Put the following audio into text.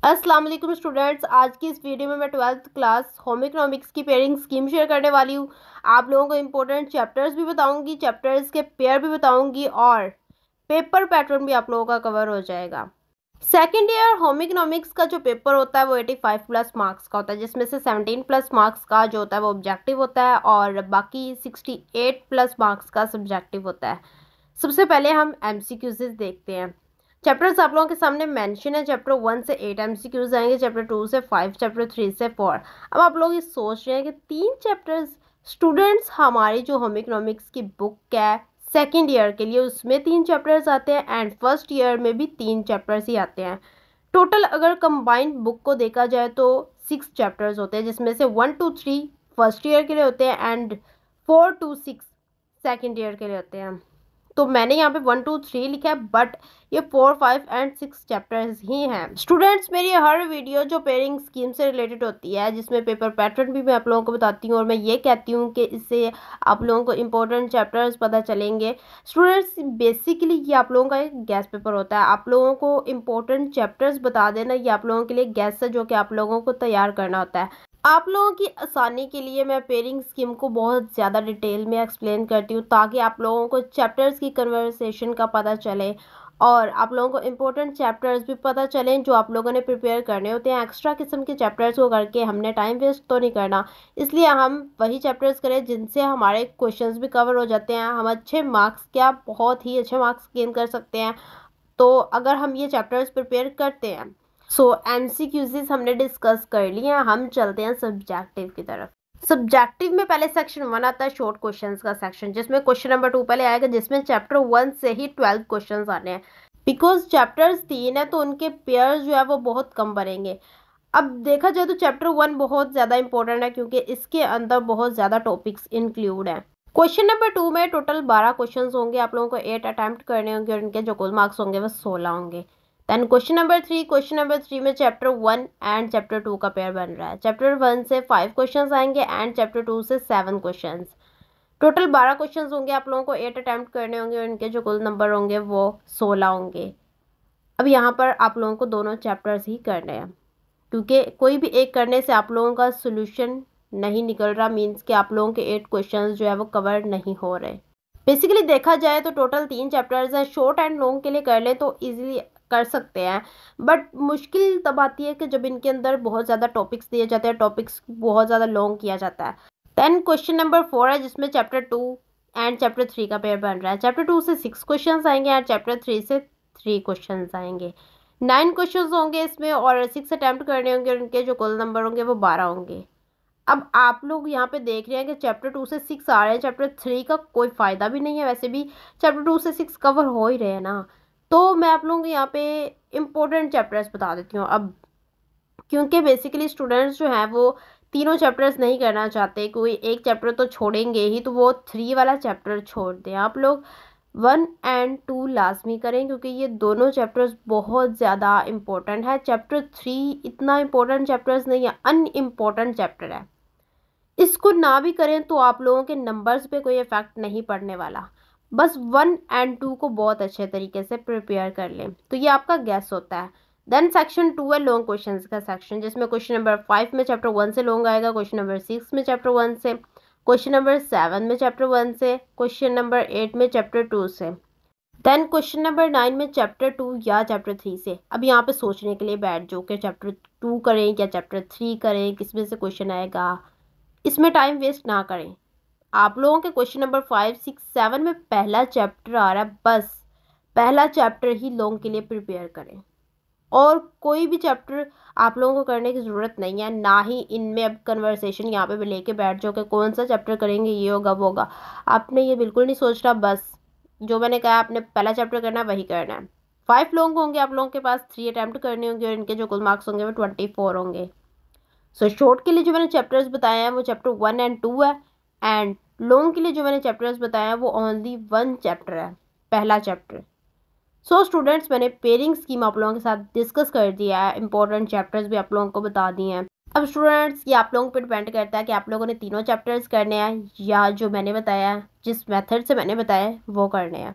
अस्सलाम वालेकुम स्टूडेंट्स। आज की इस वीडियो में मैं 12th क्लास होम इकोनॉमिक्स की पेयरिंग स्कीम शेयर करने वाली हूँ। आप लोगों को इंपॉर्टेंट चैप्टर्स भी बताऊंगी, चैप्टर्स के पेयर भी बताऊंगी और पेपर पैटर्न भी आप लोगों का कवर हो जाएगा। सेकेंड ईयर होम इकोनॉमिक्स का जो पेपर होता है वो 85 प्लस मार्क्स का होता है, जिसमें से 17 प्लस मार्क्स का जो होता है वो ऑब्जेक्टिव होता है और बाकी 68 प्लस मार्क्स का सब्जेक्टिव होता है। सबसे पहले हम MCQs देखते हैं। चैप्टर्स आप लोगों के सामने मेंशन है। चैप्टर 1 से 8 MCQs आएंगे, चैप्टर 2 से 5, चैप्टर 3 से 4। अब आप लोग ये सोच रहे हैं कि 3 चैप्टर्स स्टूडेंट्स हमारी जो होम इकोनॉमिक्स की बुक है सेकेंड ईयर के लिए उसमें 3 चैप्टर्स आते हैं एंड फर्स्ट ईयर में भी 3 चैप्टर्स ही आते हैं। टोटल अगर कंबाइंड बुक को देखा जाए तो 6 चैप्टर्स होते हैं, जिसमें से 1 to 3 फर्स्ट ईयर के लिए होते हैं एंड 4 to 6 सेकेंड ईयर के लिए होते हैं। तो मैंने यहाँ पे 1 2 3 लिखा है, बट ये 4 5 एंड 6 चैप्टर्स ही हैं। स्टूडेंट्स, मेरी हर वीडियो जो पेयरिंग स्कीम से रिलेटेड होती है, जिसमें पेपर पैटर्न भी मैं आप लोगों को बताती हूँ और मैं ये कहती हूँ कि इससे आप लोगों को इंपॉर्टेंट चैप्टर्स पता चलेंगे। स्टूडेंट्स, बेसिकली ये आप लोगों का एक गैस पेपर होता है। आप लोगों को इंपॉर्टेंट चैप्टर्स बता देना ये आप लोगों के लिए गैस है, जो कि आप लोगों को तैयार करना होता है। आप लोगों की आसानी के लिए मैं पेयरिंग स्कीम को बहुत ज़्यादा डिटेल में एक्सप्लेन करती हूँ, ताकि आप लोगों को चैप्टर्स की कन्वर्सेशन का पता चले और आप लोगों को इम्पोर्टेंट चैप्टर्स भी पता चलें जो आप लोगों ने प्रिपेयर करने होते हैं। एक्स्ट्रा किस्म के चैप्टर्स को करके हमने टाइम वेस्ट तो नहीं करना, इसलिए हम वही चैप्टर्स करें जिनसे हमारे क्वेश्चंस भी कवर हो जाते हैं। हम अच्छे मार्क्स, क्या बहुत ही अच्छे मार्क्स गेन कर सकते हैं तो अगर हम ये चैप्टर्स प्रिपेयर करते हैं। MCQs हमने डिस्कस कर लिए हैं, हम चलते हैं सब्जेक्टिव की तरफ। सब्जेक्टिव में पहले सेक्शन 1 आता है, शॉर्ट क्वेश्चंस का सेक्शन, जिसमें क्वेश्चन नंबर 2 पहले आएगा, जिसमें चैप्टर 1 से ही 12 क्वेश्चंस आने हैं। बिकॉज चैप्टर्स 3 है तो उनके पेयर जो है वो बहुत कम बनेंगे। अब देखा जाए तो चैप्टर 1 बहुत ज़्यादा इंपॉर्टेंट है, क्योंकि इसके अंदर बहुत ज़्यादा टॉपिक्स इंक्लूड हैं। क्वेश्चन नंबर 2 में टोटल 12 क्वेश्चन होंगे, आप लोगों को 8 अटैम्प्ट करने होंगे और उनके जो कुल मार्क्स होंगे वो 16 होंगे। देन क्वेश्चन नंबर 3 में चैप्टर 1 एंड चैप्टर 2 का पेयर बन रहा है। चैप्टर 1 से 5 क्वेश्चंस आएंगे एंड चैप्टर 2 से 7 क्वेश्चंस। टोटल 12 क्वेश्चंस होंगे, आप लोगों को 8 अटैम्प्ट करने होंगे और इनके जो कुल नंबर होंगे वो 16 होंगे। अब यहाँ पर आप लोगों को दोनों चैप्टर्स ही करने हैं, क्योंकि कोई भी एक करने से आप लोगों का सोल्यूशन नहीं निकल रहा, मीन्स कि आप लोगों के 8 क्वेश्चंस जो है वो कवर नहीं हो रहे। बेसिकली देखा जाए तो टोटल 3 चैप्टर्स हैं। शॉर्ट एंड लॉन्ग के लिए कर ले तो इजीली कर सकते हैं, बट मुश्किल तब आती है कि जब इनके अंदर बहुत ज़्यादा टॉपिक्स दिए जाते हैं, टॉपिक्स बहुत ज़्यादा लॉन्ग किया जाता है। देन क्वेश्चन नंबर 4 है, जिसमें चैप्टर 2 एंड चैप्टर 3 का पेयर बन रहा है। चैप्टर 2 से 6 क्वेश्चन आएंगे एंड चैप्टर 3 से 3 क्वेश्चन आएंगे। 9 क्वेश्चन होंगे इसमें और 6 अटैम्प्ट करने होंगे और उनके जो कुल नंबर होंगे वो 12 होंगे। अब आप लोग यहाँ पे देख रहे हैं कि चैप्टर 2 से 6 आ रहे हैं, चैप्टर 3 का कोई फ़ायदा भी नहीं है, वैसे भी चैप्टर 2 से 6 कवर हो ही रहे हैं ना। तो मैं आप लोगों को यहाँ पे इम्पोर्टेंट चैप्टर्स बता देती हूँ। अब क्योंकि बेसिकली स्टूडेंट्स जो हैं वो तीनों चैप्टर्स नहीं करना चाहते, कोई एक चैप्टर तो छोड़ेंगे ही, तो वो 3 वाला चैप्टर छोड़ दें। आप लोग 1 एंड 2 लाजमी करें, क्योंकि ये दोनों चैप्टर्स बहुत ज़्यादा इम्पोर्टेंट है। चैप्टर 3 इतना इम्पोर्टेंट चैप्टर्स नहीं है, अनइम्पोर्टेंट चैप्टर है। इसको ना भी करें तो आप लोगों के नंबर्स पे कोई इफेक्ट नहीं पड़ने वाला। बस 1 एंड 2 को बहुत अच्छे तरीके से प्रिपेयर कर लें, तो ये आपका गैस होता है। देन सेक्शन 2 है लॉन्ग क्वेश्चंस का सेक्शन, जिसमें क्वेश्चन नंबर 5 में चैप्टर 1 से लॉन्ग आएगा, क्वेश्चन नंबर 6 में चैप्टर 1 से, क्वेश्चन नंबर 7 में चैप्टर 1 से, क्वेश्चन नंबर 8 में चैप्टर 2 से, देन क्वेश्चन नंबर 9 में चैप्टर 2 या चैप्टर 3 से। अब यहाँ पे सोचने के लिए बैठ जाओ कि चैप्टर 2 करें या चैप्टर 3 करें, किस में से क्वेश्चन आएगा। इसमें टाइम वेस्ट ना करें। आप लोगों के क्वेश्चन नंबर 5 6 7 में पहला चैप्टर आ रहा है, बस पहला चैप्टर ही लॉन्ग के लिए प्रिपेयर करें और कोई भी चैप्टर आप लोगों को करने की ज़रूरत नहीं है। ना ही इनमें अब कन्वर्सेशन यहाँ पे लेके बैठ जाओ कि कौन सा चैप्टर करेंगे, ये होगा वो होगा। आपने ये बिल्कुल नहीं सोचना, बस जो मैंने कहा आपने पहला चैप्टर करना है वही करना है। 5 लॉन्ग होंगे, आप लोगों के पास 3 अटैम्प्ट करने होंगे और इनके जो कुल मार्क्स होंगे वो 24 होंगे। शॉर्ट के लिए जो मैंने चैप्टर्स बताए हैं वो चैप्टर 1 एंड 2 है एंड लॉन्ग के लिए जो मैंने चैप्टर्स बताए हैं वो ओनली 1 चैप्टर है, पहला चैप्टर। स्टूडेंट्स, मैंने पेयरिंग स्कीम आप लोगों के साथ डिस्कस कर दिया है, इंपॉर्टेंट चैप्टर्स भी आप लोगों को बता दिए हैं। अब स्टूडेंट्स, ये आप लोगों पर डिपेंड करता है कि आप लोगों ने तीनों चैप्टर्स करने हैं या जो मैंने बताया, जिस मेथड से मैंने बताया वो करने हैं।